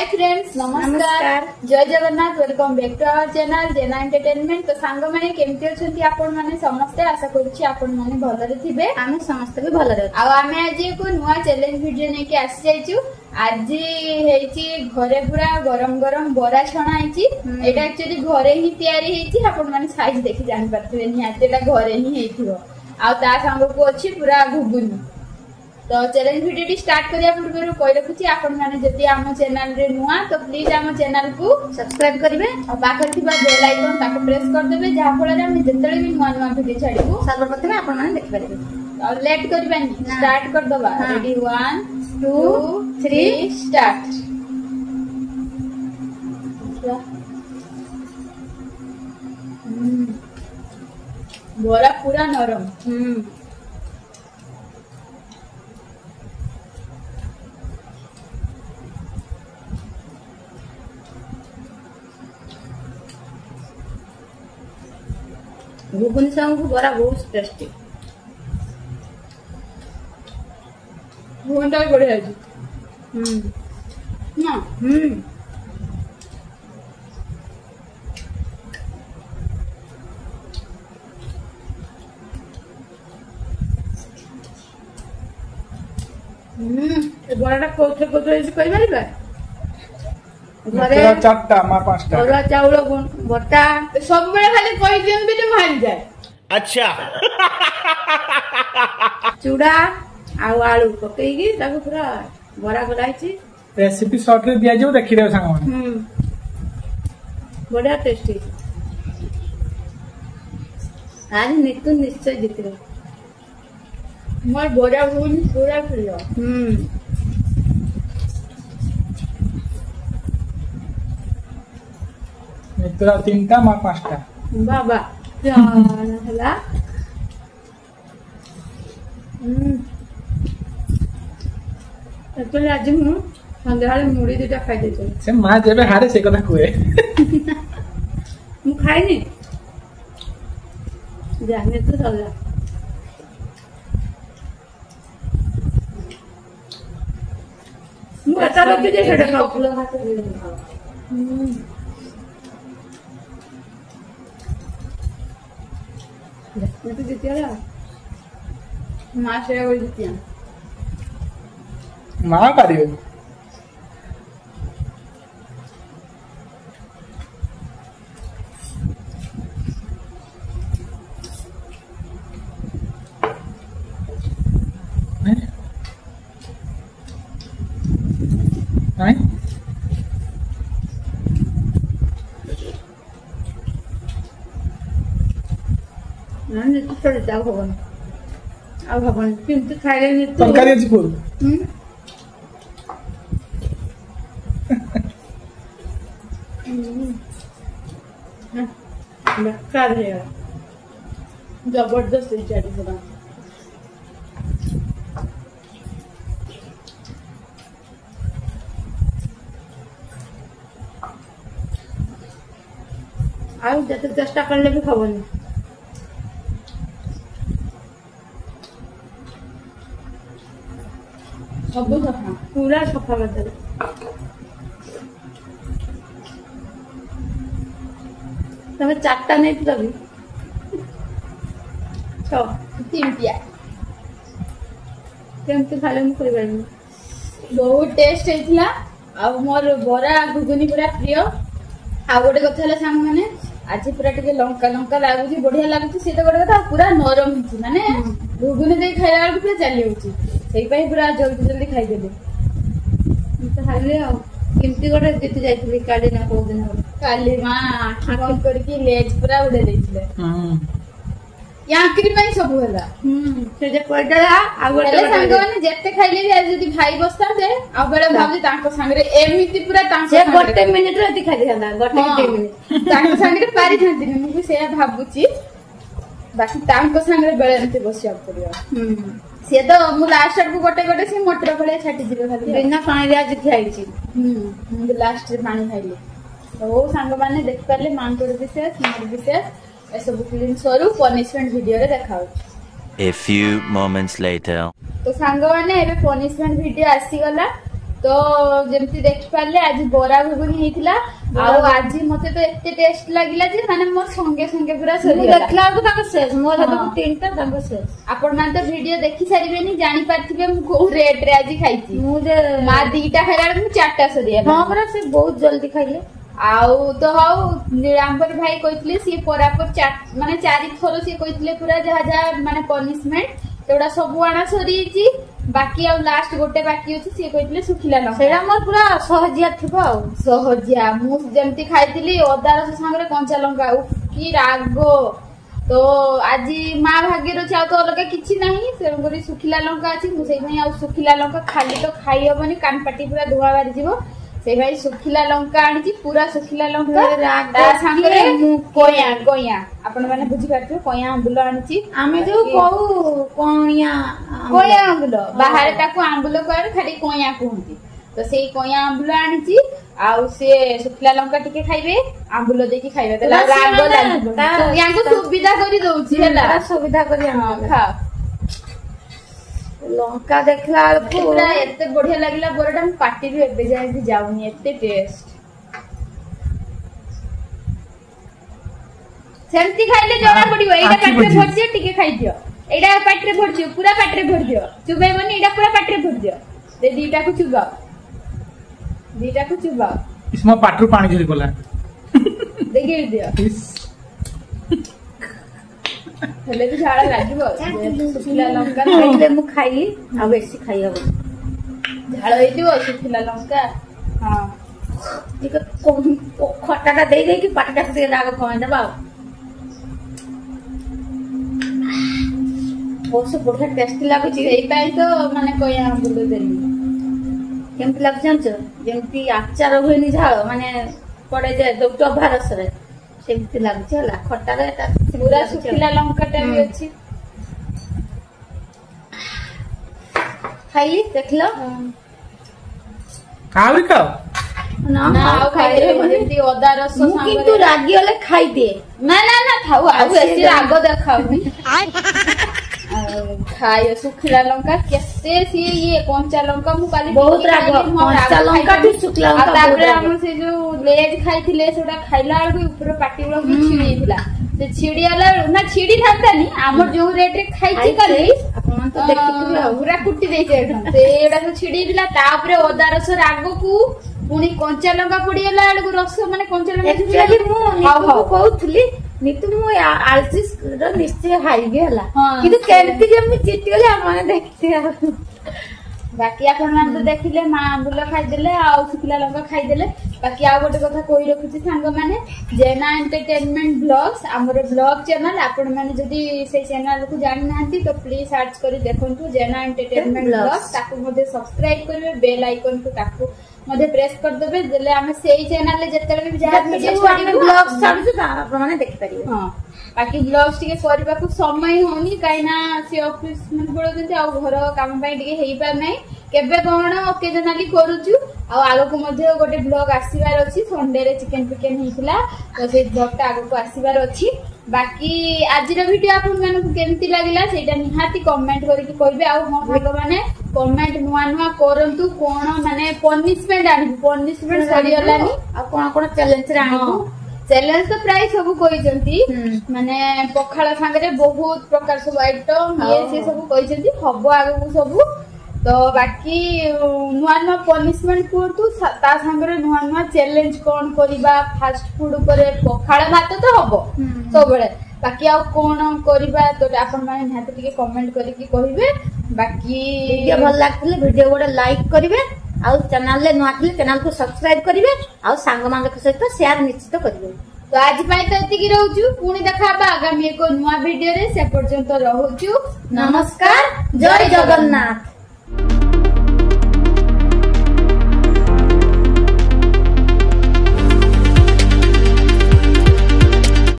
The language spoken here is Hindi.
हाय फ्रेंड्स नमस्कार जय Jagannath welcome back to our channel Jena entertainment. तो सांग माने केमती अछंती आपण माने समस्त आशा करूची आपण माने भलरे थिबे आमे समस्त भी भलरे आ आमे आज एको नुवा चैलेंज वीडियो ने के आसी जाइछु। आज हेची घरे पूरा गरम गरम बरा छणा हेची। एटा एक्चुअली घरे ही तयारी हेची आपण माने साइज देखि जानि परथिबे नि आतेला घरे ही हेथिबो आ ता सांग को अछि पूरा घुगुनी। तो चैलेंज वीडियो स्टार्ट करिया पूर्व कहि रखुची आपण माने जति आम चैनल रे नुआ तो प्लीज आम चैनल को सब्सक्राइब करिवे और पाखर थिबा बेल आइकन ताको प्रेस कर देबे जहा फल रे हम जतले भी नुआ नुआ वीडियो छाडीबो सर्वप्रथम आपण माने देखि परिबे। और लेट करबानी स्टार्ट कर दबा। Ready 1 2 3 start. बोरा पूरा नरम। घुगुनी सांग को बड़ा बहुत टेस्टी घुगुनी बढ़िया है ना। बड़ा कोथे कोथे ऐसे कहि परिबा घरे चारटा मा पांचटा और चाउल बटा सब बेले खाली कहि दियन बिले मारि जाय। अच्छा चूड़ा आ आलू पकेगी ताको पूरा बरा गलाइची रेसिपी शॉर्ट रे दिया जो देखि रे संग माने बड़ा टेस्टी। आज नितु निश्चय जितरे मोर बड़ा गुण पूरा प्रिय। मित्रा तीनटा मा पांचटा बाबा जान हला। तो आज मु संध्याळे मुड़ी दुटा खाइ देछे से मां जेबे हारे से कथा कुए मु खाइनी जाने तो चला मु आता रखि जे छडा खाउ फुल हाथ दे मैं तो जीतिया ला मां से वो जीतिया मां करियो नहीं नान तो चल जाओ भगवान आ भगवान किंतु खाइले नि तो तरकारी अछि फुल बेकार है जबरदस्त है चाटी पूरा। आउ जते चेष्टा करले भी खाबनी सब सफा पूरा सफा कर दे। तमे चारटा नहीं तभी तो तीन पिया केमते खाले मु कहि बानी बहुत टेस्ट हेतिला। आ मोर बरा घुगुनी पूरा प्रिय। आ गोटे कथा हला सांग माने आज पूरा टिके लंका लंका लागुची बढ़िया लागुची से तो गोटे कथा पूरा नरम हिची माने घुगुनी दे खाइला बेलको पूरा चली होची सेई पई पूरा जल्दी जल्दी खाइ देले तो हाले आ किमती गोटे जीत जाइथिली काली ना को दिन काली मां आखि बंद करके लेज पूरा उड़े देथिले। या आखिरी पई सब होला से जे पडला आ गोटे संग माने जत्ते खाइले भी आज जदी भाई बसताते आ बेले भाबजे तांको संगरे एमिति पूरा तांको से गोटे मिनिट रे दिखा दिखांदा गोटे 2 मिनिट तांको संगरे पारी थांती मु भी से भाबुची बाकी तांको संगरे बेले एमिति बसिया पड़ियो से तो मु लास्ट को गोटे गोटे से मोटर भले छाटी दिबे खाली बिना पानी रे आज खाइची मु लास्ट रे पानी खाइले तो संग माने देख परले मानकोर विशेष मोर विशेष ए सब फिल्म स्वरूप पनिशमेंट वीडियो रे देखाउ। A few moments later तो सांग माने एबे पनिशमेंट वीडियो आसी गला तो जेमती देख पारे आज बरा घुगुनी हेतिला आज मते तो एते टेस्ट लागिला जे माने मोर संगे संगे पूरा सरी देखला को ताको शेष मोर हाथ को तीनटा ताको शेष आपण मान तो वीडियो देखि सारिबेनी जानि पारथिबे मु को रेट रे आज खाइची मु जे मा दीटा खाइला मु चारटा सरी हां परा से बहुत जल्दी खाइले आउ तो हाउ निरांबर भाई कहितले सी परापर माने चारि थरो सी कहितले पूरा जहा जहा माने पनिशमेंट तेडा सब आना सरीची बाकी आ लास्ट गोटे बाकी अछि सी कहितले सुखिला लंका सेरा मोर पूरा सहजिया थिबो आ सहजिया मु जेमती खाइतिली अदा रस संगरे कंचा लंका उफ की रागो तो आज माँ भाग्य रही आ तो अलग किसी ना से सुखिला लंका अच्छी मुझे सुखिला लंका खाली तो खाई हेनी कान पाटी पूरा धुआ बाहरी जीव से भाई सुखिला लंका आनी पूरा सुखिला लंका सांगरे कोया कोया आपण माने बुझी पारथि कोया आंबुल आनी आमे जो कहू कोया कोया आंबुल बाहर ताको आंबुल कहर खाली कोया कहती तो से कोया आंबुल आनी आउ से सुखिला लंका टिके खाइबे आंबुल देकी खाइबे त राग लागबो यांको सुविधा करी दउची हैला सुविधा करी हां खा लंका देखला पूरा एते बढ़िया लागला बरडा पार्टी रे एबे जाय भी जाउनी एते टेस्ट सेमती खाइले जणा पड़िबो एटा पाटरे भरजियो टिके खाइ दियो एटा पाटरे भरजियो पूरा पाटरे भर दियो चुबे मनी एटा पूरा पाटरे भर दियो दे दीटा को चुबा दीटा को चुबा इसमें पाटरू पानी झरी गला देखि दियो हेले भी झाड़ा लागिबो सुखिला लंका खाइले मु खाइली आ बेसी खाइ हबो झाड़ हेतिबो सुखिला लंका हां ठीक खटाटा दे दे कि पाटटा से राग कमे दबा बहुत बढ़िया टेस्टी लागुची एई पाई तो माने कोया आंबुल देली केमती लागु जानछ जेमती आचार होइनी झाळ माने पड़े जे डॉक्टर भारत रे सेमती लागुची हला खट्टा रे एटा पूरा सुखिला लंका टा भी अछि खाइली देखलो खाली खाओ ना खाइले जेमती अदा रस संग किंतु रागी वाले खाइ दे ना ना ना खाऊ आ ऐसी राग देखाउनी खायो सुखिला लंका केते सी ये कंचा लंका मु काली बहुत राग कंचा लंका भी सुखिला लंका तापर हम से जो लेज खाइथिले सेटा खाइला बेलु ऊपर पाटी वाला भी छिड़ीला से छिड़ी वाला ना छिड़ी थांतानी हमर जो रेट रे खाइची काली अपन तो देखिथिबे पूरा कुटी देछे एकदम से एडा तो छिड़ी दिला तापर अदा रस राग को पुनी कंचा लंका पड़ीला बेलु रस माने कंचा लंका एक्चुअली मु नितु कहउथली नितु मु आलसिस र निश्चय हाई गेला किंतु केमती जे मु चिटी गेला माने देखते बाकी आपण मान तो देखिले मां आंबुल खाइ देले आ सुखिला लंका खाइ देले बाकी आ गोटे कथा कोइ रखुची सांग माने जेना एंटरटेनमेंट ब्लॉग्स हमर ब्लॉग चैनल आपण माने जदी से चैनल को जानि नांती तो प्लीज सर्च करी देखंतु जेना एंटरटेनमेंट ब्लॉग्स ताकू मध्ये सब्सक्राइब करबे बेल आइकन को ताकू मध्ये प्रेस कर देबे जले हमें सेही चैनल ले जतले भी जहा वीडियो ब्लॉग्स छाडू त आपण माने देखि परिबे हां बाकी ब्लॉग्स टिके करबा को समय होनी काइना से ऑफिस में पड़ो जंती आ घर काम पई टिके हेई पार नै केबे कोन ओकेजनली करूछु आ आगो को मध्ये गोटे ब्लॉग आसीबार अछि संडे रे चिकन पिकन हेइतला तो से ब्लॉग आगो को आसीबार अछि बाकी आज रो वीडियो आपन माने केमती लागिला सेटा निहाती कमेंट करके कहबे आ हम भाग माने कमेंट नुआ नुआ करंतु कोन माने पनिशमेंट आनी पनिशमेंट सरी हलानी आ कोन चैलेंज रे आनी चैलेंज तो प्राय सब कहिसंती माने पखाला सांगरे बहुत प्रकार सब आइटम ये से सब कहिसंती हबो आगु सब तो बाकी नुआ नुआ पनिशमेंट करतु ता सांगरे नुआ नुआ चैलेंज कोन करिबा फास्ट फूड करे पखाला भात तो हबो सब बेले बाकी आ कोन करिबा तो आपन माने निहाते टिके कमेंट करके कहिबे बाकी वीडियो भल लागतले वीडियो गोटे लाइक करिवे आ चैनल ले नुआ चैनल को सब्सक्राइब करिवे आ सांग मान के सहित शेयर निश्चित करिवे तो आज पाई तो एतिकी रहउछु पुणी देखाबा आगामी एको नुआ वीडियो रे से पर्यंत रहउछु नमस्कार जय जगन्नाथ।